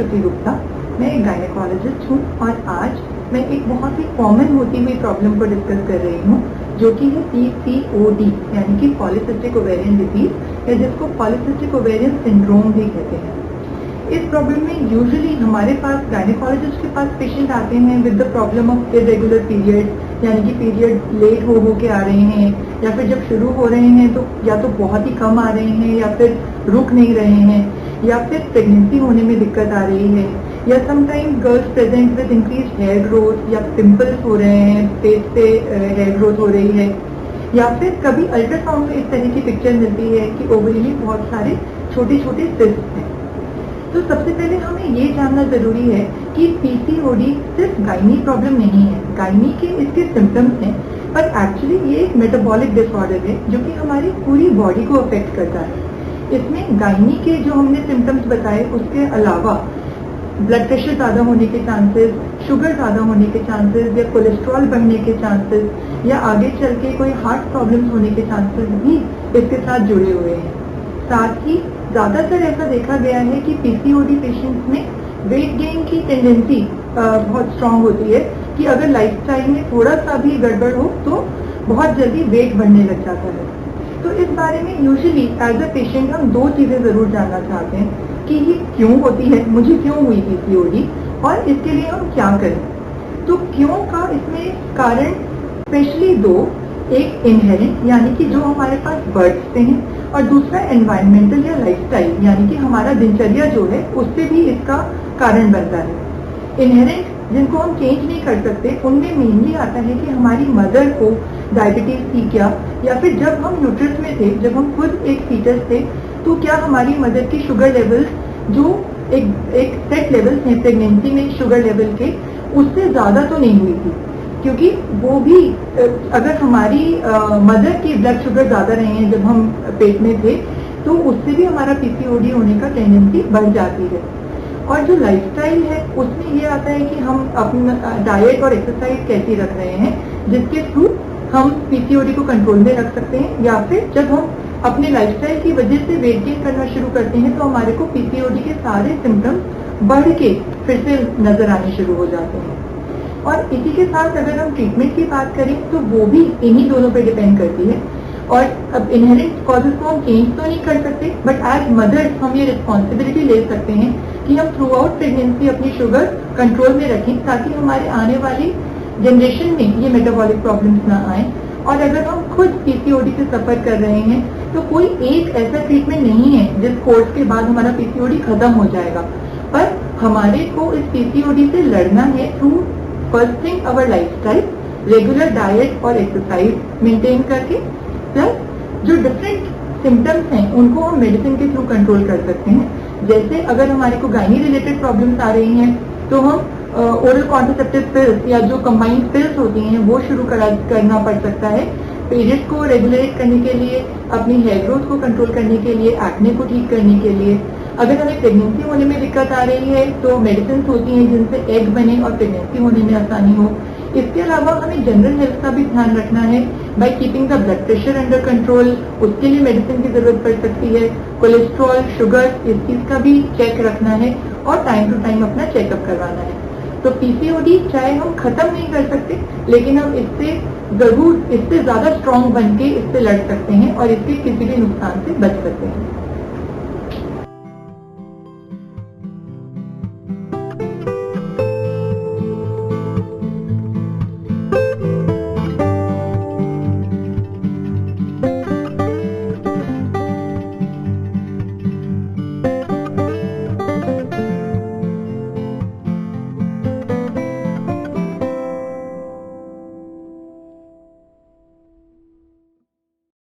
श्रुति गुप्ता। मैं एक गायनेकोलॉजिस्ट हूँ और आज मैं एक बहुत ही कॉमन होती हुई प्रॉब्लम को डिस्कस कर रही हूँ, जो कि है PCOD यानी कि पॉलीसिस्टिक ओवेरियन डिजीज, या जिसको पॉलीसिस्टिक ओवेरियन सिंड्रोम भी कहते हैं। इस प्रॉब्लम में यूजुअली हमारे पास गायनेकोलॉजिस्ट के पास पेशेंट आते हैं with the problem of irregular period, यानी कि पीरियड लेट हो के आ रहे हैं, या फिर जब शुरू हो रहे हैं तो या तो बहुत ही कम आ रहे हैं, या फिर रुक नहीं रहे हैं, या फिर प्रेगनेंसी होने में दिक्कत आ रही है, या sometimes girls present with increase hair growth, या पिंपल्स हो रहे हैं, फेस पे हेयर ग्रोथ हो रही है, या फिर कभी अल्ट्रासाउंड में इस तरह की पिक्चर मिलती है कि ओवरी में बहुत सारे छोटे छोटे सिस्ट हैं। तो सबसे पहले हमें ये जानना जरूरी है कि PCOD सिर्फ गायनी प्रॉब्लम नहीं है। गायनी के इसके सिम्टम्स हैं, पर एक्चुअली ये एक मेटाबॉलिक डिसऑर्डर है जो कि हमारी पूरी बॉडी को अफेक्ट करता है। इसमें गायनी के जो हमने सिम्टम्स बताए उसके अलावा ब्लड प्रेशर ज्यादा होने के चांसेस, शुगर ज्यादा होने के चांसेस, या कोलेस्ट्रॉल बढ़ने के चांसेस, या आगे चल के कोई हार्ट प्रॉब्लम्स होने के चांसेस भी इसके साथ जुड़े हुए हैं। साथ ही ज्यादातर ऐसा देखा गया है कि PCOD पेशेंट्स में वेट गेन की टेंडेंसी बहुत स्ट्रांग होती है कि अगर लाइफस्टाइल में थोड़ा सा भी गड़बड़ हो तो बहुत जल्दी वेट बढ़ने लग जाता है। तो इस बारे में यूजुअली एज अ पेशेंट हम दो चीजें जरूर जानना चाहते हैं कि ये क्यों होती है, मुझे क्यों हुई PCOD, और इसके लिए हम क्या करें। तो क्यों का इसमें कारण स्पेशली दो, एक इनहेरेंट यानी कि जो हमारे पास बर्थ से हैं, और दूसरा एनवायरमेंटल या लाइफस्टाइल यानी कि हमारा दिनचर्या जो है उससे भी इसका कारण बनता है। इनहेरेंट जिनको हम चेंज नहीं कर सकते, उनमें मेनली आता है कि हमारी मदर को डायबिटीज थी क्या, या फिर जब हम यूट्रस में थे, जब हम खुद एक फीटस थे, तो क्या हमारी मदर की शुगर लेवल्स जो एक सेट लेवल्स हैं प्रेगनेंसी में शुगर लेवल के, उससे ज्यादा तो नहीं हुई थी, क्योंकि वो भी अगर हमारी मदर की ब्लड शुगर ज्यादा रहे हैं जब हम पेट में थे, तो उससे भी हमारा PCOD होने का टेंडेंसी बढ़ जाती है। और जो लाइफस्टाइल है उसमें ये आता है कि हम अपना डाइट और एक्सरसाइज कैसी रख रहे हैं, जिसके थ्रू हम PCOD को कंट्रोल में रख सकते हैं, या फिर जब हम अपने लाइफस्टाइल की वजह से वेट गेन करना शुरू करते हैं तो हमारे को PCOD के सारे सिम्टम्स बढ़ के फिर से नजर आने शुरू हो जाते हैं। और इसी के साथ अगर हम ट्रीटमेंट की बात करें तो वो भी इन्हीं दोनों पे डिपेंड करती है। और अब इनहेरेंट कॉजेज को हम चेंज तो नहीं कर सकते, बट एज मदर्स हम ये रिस्पॉन्सिबिलिटी ले सकते हैं कि हम थ्रू आउट प्रेगनेंसी अपनी शुगर कंट्रोल में रखें, ताकि हमारे आने वाली जनरेशन में ये मेटाबॉलिक प्रॉब्लम्स ना आए। और अगर हम खुद PCOD से सफर कर रहे हैं तो कोई एक ऐसा ट्रीटमेंट नहीं है जिस कोर्स के बाद हमारा PCOD खत्म हो जाएगा, पर हमारे को इस PCOD से लड़ना है थ्रू फर्स्ट थिंग अवर लाइफस्टाइल, रेगुलर डाइट और एक्सरसाइज मेंटेन करके, प्लस जो डिफरेंट सिम्टम्स हैं उनको हम मेडिसिन के थ्रू कंट्रोल कर सकते हैं। जैसे अगर हमारे को गायनी रिलेटेड प्रॉब्लम्स आ रही हैं तो हम ओरल कॉन्ट्रासेप्टिव पिल्स या जो कंबाइंड पिल्स होती हैं वो शुरू करना पड़ सकता है। पीरियड्स को रेगुलेट करने के लिए, अपनी हेयर ग्रोथ को कंट्रोल करने के लिए, एक्ने को ठीक करने के लिए। अगर हमें प्रेगनेंसी होने में दिक्कत आ रही है तो मेडिसिन होती हैं जिनसे एग बने और प्रेगनेंसी होने में आसानी हो। इसके अलावा हमें जनरल हेल्थ का भी ध्यान रखना है by keeping the blood pressure under control, उसके लिए मेडिसिन की जरूरत पड़ सकती है। कोलेस्ट्रॉल, शुगर, इस चीज का भी चेक रखना है और टाइम टू टाइम अपना चेकअप करवाना है। तो PCOD चाहे हम खत्म नहीं कर सकते, लेकिन हम इससे जरूर इससे ज्यादा स्ट्रांग बन के इससे लड़ सकते हैं और इसके किसी भी नुकसान से बच सकते हैं।